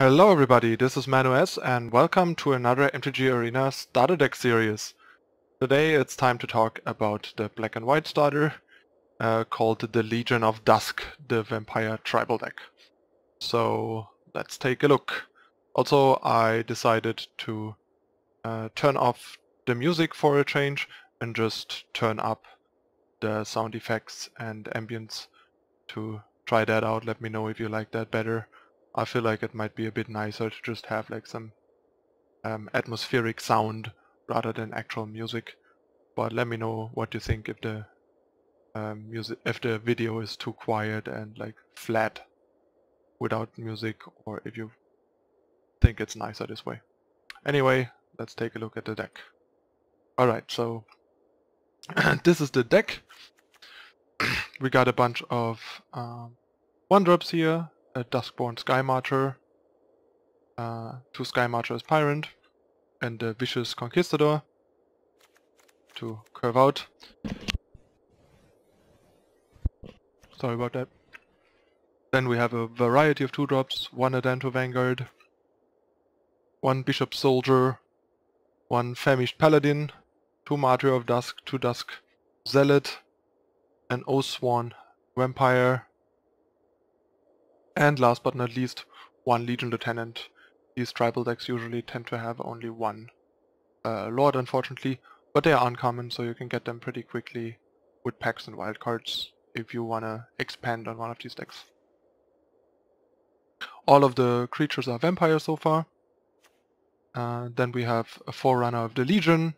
Hello everybody, this is Manu S and welcome to another MTG Arena starter deck series. Today it's time to talk about the black and white starter called the Legion of Dusk, the Vampire Tribal deck. So let's take a look. Also I decided to turn off the music for a change and just turn up the sound effects and ambience to try that out. Let me know if you like that better. I feel like it might be a bit nicer to just have like some atmospheric sound rather than actual music. But let me know what you think if the if the video is too quiet and like flat without music, or if you think it's nicer this way. Anyway, let's take a look at the deck. Alright, so this is the deck. We got a bunch of 1-drops here, a Duskborn Sky Marcher, 2 Sky Marchers Pirate, and a Vicious Conquistador to curve out. Sorry about that. Then we have a variety of 2-drops, 1 Adanto Vanguard, 1 Bishop Soldier, 1 Famished Paladin, 2 Martyr of Dusk, 2 Dusk Zealot, an Oathsworn Vampire, and last but not least 1 Legion Lieutenant. These tribal decks usually tend to have only 1 Lord, unfortunately, but they are uncommon, so you can get them pretty quickly with packs and wildcards if you want to expand on one of these decks. All of the creatures are vampires so far. Then we have a Forerunner of the Legion,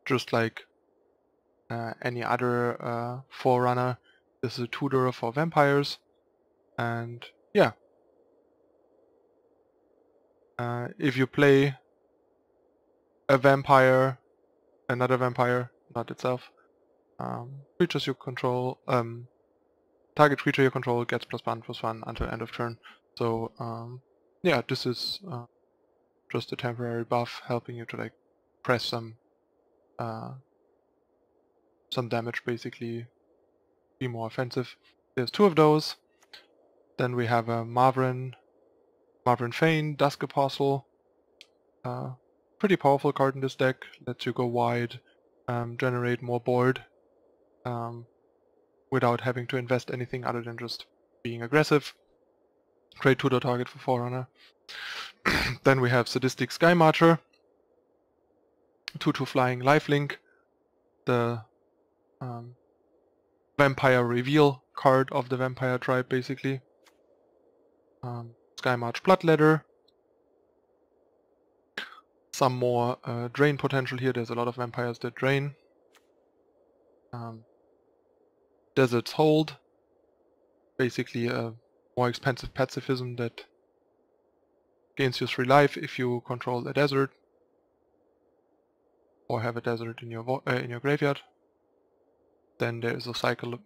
just like any other Forerunner. This is a tutor for vampires, and yeah. If you play a vampire, another vampire, not itself, creatures you control, target creature you control gets +1/+1 until end of turn. So yeah, this is just a temporary buff helping you to like press some damage, basically be more offensive. There's 2 of those. Then we have a Marvin Fane, Dusk Apostle. Pretty powerful card in this deck, lets you go wide, generate more board without having to invest anything other than just being aggressive. Great tutor target for Forerunner. Then we have Sadistic Sky Marcher, 2/2 flying lifelink, the Vampire Reveal card of the Vampire tribe, basically. Sky March Bloodletter. Some more drain potential here. There's a lot of vampires that drain. Desert's Hold, basically a more expensive pacifism that gains you 3 life if you control a desert or have a desert in your graveyard. Then there is a cyclable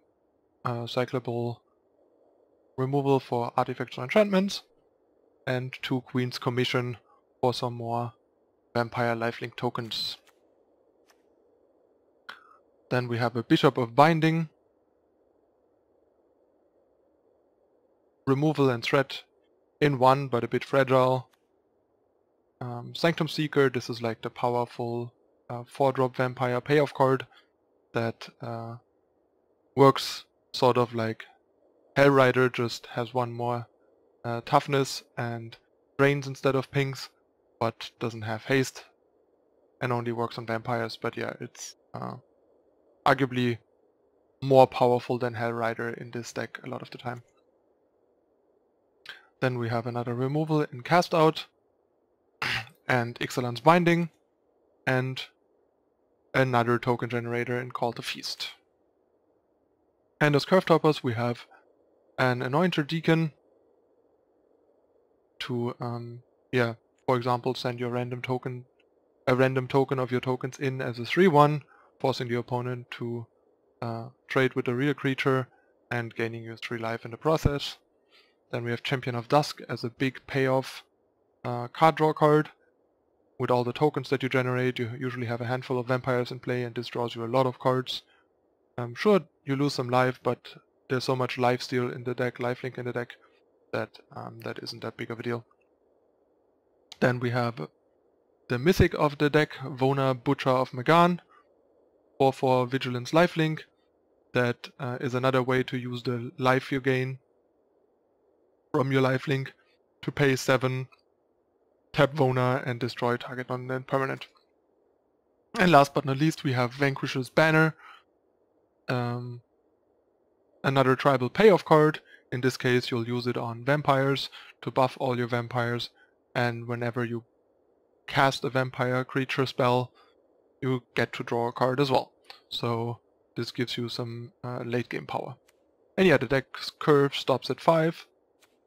removal for artifacts or enchantments, and 2 Queen's Commission for some more vampire lifelink tokens. Then we have a Bishop of Binding, removal and threat in 1, but a bit fragile. Sanctum Seeker, this is like the powerful 4-drop vampire payoff card that works sort of like Hellrider, just has 1 more toughness and drains instead of pings, but doesn't have haste and only works on vampires. But yeah, it's arguably more powerful than Hellrider in this deck a lot of the time. Then we have another removal in Cast Out, and Ixalan's Binding, and another token generator in Call to Feast. And as curve toppers we have an Anointer Deacon to, yeah, for example, send your random token of your tokens in as a 3/1, forcing the opponent to trade with a real creature and gaining you 3 life in the process. Then we have Champion of Dusk as a big payoff card draw card. With all the tokens that you generate, you usually have a handful of vampires in play, and this draws you a lot of cards. Sure, you lose some life, but there's so much lifesteal in the deck, lifelink in the deck, that that isn't that big of a deal. Then we have the mythic of the deck, Vona, Butcher of Magan, 4/4 Vigilance lifelink. That is another way to use the life you gain from your lifelink to pay 7, tap Vona, and destroy target non-land permanent. And last but not least, we have Vanquishes Banner, another tribal payoff card. In this case, you'll use it on vampires to buff all your vampires, and whenever you cast a vampire creature spell, you get to draw a card as well. So this gives you some late game power. And yeah, the deck's curve stops at 5,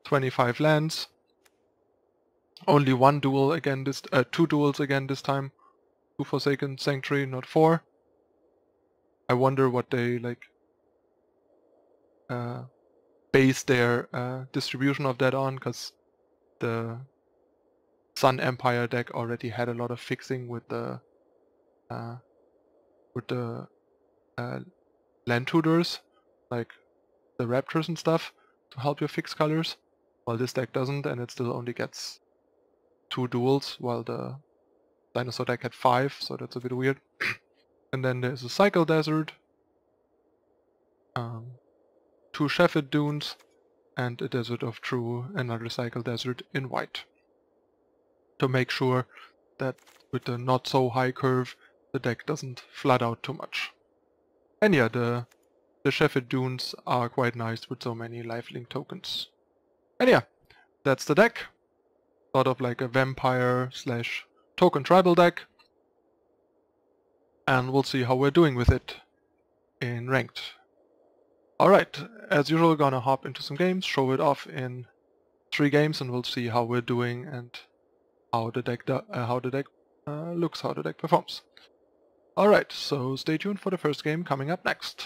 25 lands, only 1 duel again this 2 duels again this time, 2 Forsaken Sanctuary, not 4. I wonder what they like base their distribution of that on, because the Sun Empire deck already had a lot of fixing with the land tutors, like the raptors and stuff, to help you fix colors, while this deck doesn't, and it still only gets 2 duels, while the dinosaur deck had 5, so that's a bit weird. And then there's a Cycle Desert, 2 Shepherd Dunes, and a Desert of True, another Cycle Desert in white, to make sure that with the not so high curve the deck doesn't flood out too much. And yeah, the Shepherd Dunes are quite nice with so many lifelink tokens. And yeah, that's the deck. Sort of like a vampire slash token tribal deck. And we'll see how we're doing with it in ranked. Alright, as usual, gonna hop into some games, show it off in 3 games, and we'll see how we're doing and how the deck looks, how the deck performs. Alright, so stay tuned for the first game coming up next.